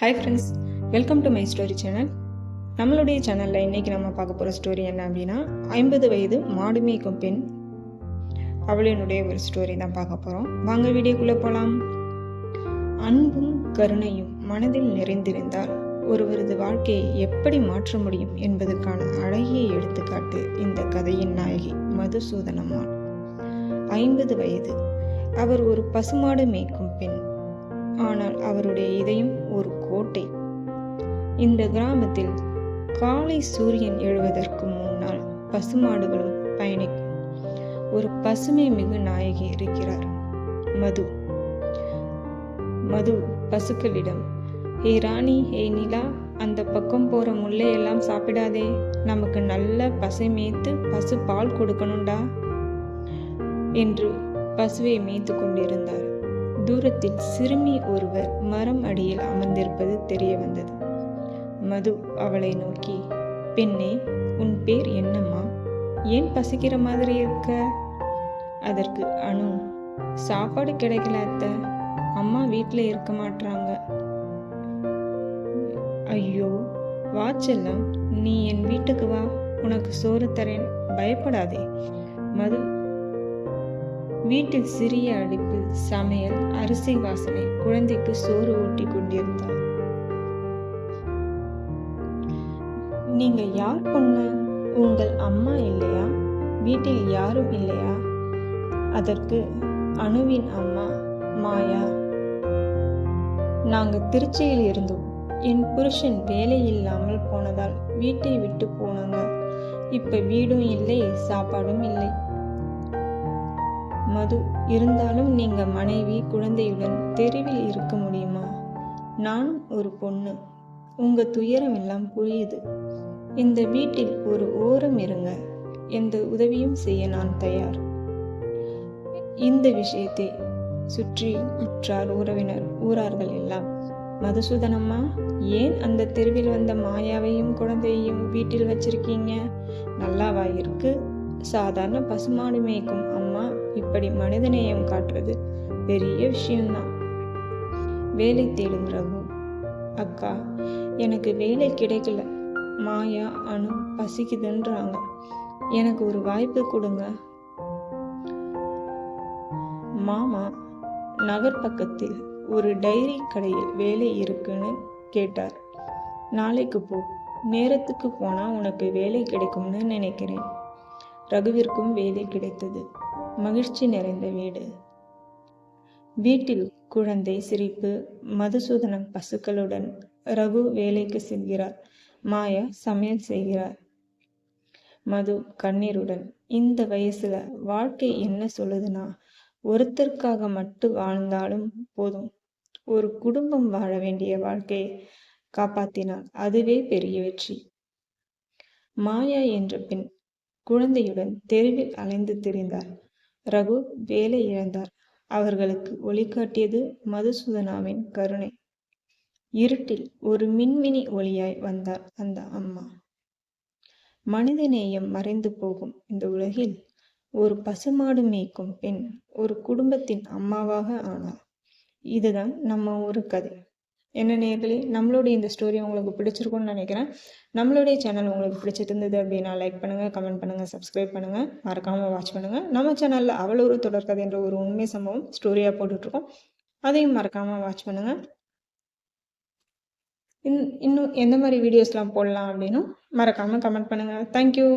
Hi friends, welcome to my story channel. நம்மளுடைய சேனலில் இன்றைக்கி நம்ம பார்க்க போகிற ஸ்டோரி என்ன அப்படின்னா, 50 வயது மாடு மேய்க்கும் பெண் அவளினுடைய ஒரு ஸ்டோரி தான் பார்க்க போகிறோம். வாங்க வீடியோக்குள்ளே போகலாம். அன்பும் கருணையும் மனதில் நிறைந்திருந்தால் ஒருவரது வாழ்க்கையை எப்படி மாற்ற முடியும் என்பதற்கான அழகிய எடுத்துக்காட்டு இந்த கதையின் நாயகி மதுசூதனம்மாள். 50 வயது. அவர் ஒரு பசுமாடு மேய்க்கும் பெண். ஆனால் அவருடைய இதயம் ஒரு கோட்டை. இந்த கிராமத்தில் காலை சூரியன் எழுவதற்கு முன்னால் பசுமாடுகளும் பயணிக்கும் ஒரு பசுமை மிகு நாயகி இருக்கிறார், மது. மது பசுக்களிடம், ஹே ராணி, ஹே நிலா, அந்த பக்கம் போற முல்லையெல்லாம் சாப்பிடாதே, நமக்கு நல்ல பசை மேய்த்து பசு பால் கொடுக்கணும்டா என்று பசுவை மேய்த்து கொண்டிருந்தார். தூரத்தில் சிறுமி ஒருவர் மரம் அடியில் அமர்ந்திருப்பது தெரிய வந்தது. மது அவளை நோக்கி, பெண்ணே, உன் பேர் என்னம்மா? ஏன் பசிக்கிற மாதிரி இருக்க? அதற்கு அனு, சாப்பாடு கிடைக்கல அத்தை, அம்மா வீட்டில் இருக்க மாட்டாங்க. ஐயோ, வா செல்லம், நீ என் வீட்டுக்கு வா, உனக்கு சோறு தரேன், பயப்படாதே. மது வீட்டில் சிறிய அடுப்பில் சமையல், அரிசி வாசனை, குழந்தைக்கு சோறு ஊட்டி கொண்டிருந்தார். நீங்க யார் பொண்ணு? உங்கள் அம்மா இல்லையா? வீட்டில் யாரும் இல்லையா? அதற்கு அனுவின் அம்மா மாயா, நாங்க திருச்சியில் இருந்தோம். என் புருஷன் வேலை இல்லாமல் போனதால் வீட்டை விட்டு போனாங்க. இப்ப வீடும் இல்லை, சாப்பாடும் இல்லை. மது, இருந்தாலும் நீங்க மனைவி குழந்தையுடன் தெருவில் இருக்க முடியுமா? நான் ஒரு பொண்ணு, உங்க துயரம் எல்லாம் புரியுது. இந்த வீட்டில் ஒரு ஓரம் இருங்க, எந்த உதவியும் செய்ய நான் தயார். இந்த விஷயத்தை சுற்றி உற்றார் உறவினர் ஊரார்கள் எல்லாம், மதுசூதனம்மா, ஏன் அந்த தெருவில் வந்த மாயாவையும் குழந்தையையும் வீட்டில் வச்சிருக்கீங்க? நல்லாவா இருக்கு? சாதாரண பசுமாடு மேய்க்கும் அம்மா இப்படி மனிதநேயம் காட்டுறது பெரிய விஷயம்தான். வேலை தேடும் ரகு, அக்கா, எனக்கு வேலை கிடைக்கல, மாயா அனு பசிக்குதுன்றாங்க, எனக்கு ஒரு வாய்ப்பு கொடுங்க. மாமா நகர் பக்கத்தில் ஒரு டைரி கடையில் வேலை இருக்குன்னு கேட்டார். நாளைக்கு போ, நேரத்துக்கு போனா உனக்கு வேலை கிடைக்கும்னு நினைக்கிறேன். ரகுவிற்கும் வேலை கிடைத்தது. மகிழ்ச்சி நிறைந்த வீடு. வீட்டில் குழந்தை சிரிப்பு. மதுசூதனம் பசுக்களுடன், ரகு வேலைக்கு செல்கிறார், மாயா சமையல் செய்கிறார். மது கண்ணீருடன், இந்த வயசுல வாழ்க்கை என்ன சொல்லுதுன்னா, ஒருத்தருக்காக மட்டும் வாழ்ந்தாலும் போதும், ஒரு குடும்பம் வாழ வேண்டிய வாழ்க்கையை காப்பாத்தினால் அதுவே பெரிய வெற்றி. மாயா என்ற பெண் குழந்தையுடன் தெருவில் அலைந்து திரிந்தார். ரகு வேலை இழந்தார். அவர்களுக்கு ஒளிகாட்டியது மதுசூதனாவின் கருணை. இருட்டில் ஒரு மின்மினி ஒளியாய் வந்தார் அந்த அம்மா. மனித நேயம் மறைந்து போகும் இந்த உலகில் ஒரு பசுமாடு மேய்க்கும் பெண் ஒரு குடும்பத்தின் அம்மாவாக ஆனார். இதுதான் நம்ம ஒரு கதை. என்ன நேயர்களே, நம்மளுடைய இந்த ஸ்டோரி உங்களுக்கு பிடிச்சிருக்கும்னு நினைக்கிறேன். நம்மளுடைய சேனல் உங்களுக்கு பிடிச்சிட்டு இருந்தது அப்படின்னா லைக் பண்ணுங்கள், கமெண்ட் பண்ணுங்கள், சப்ஸ்கிரைப் பண்ணுங்கள், மறக்காமல் வாட்ச் பண்ணுங்கள். நம்ம சேனலில் அவள் ஒரு தொடர்கதை என்ற ஒரு உண்மை சம்பவம் ஸ்டோரியாக போட்டுட்ருக்கோம், அதையும் மறக்காமல் வாட்ச் பண்ணுங்கள். இன்னும் எந்த மாதிரி வீடியோஸ்லாம் போடலாம் அப்படின்னு மறக்காமல் கமெண்ட் பண்ணுங்கள். தேங்க்யூ.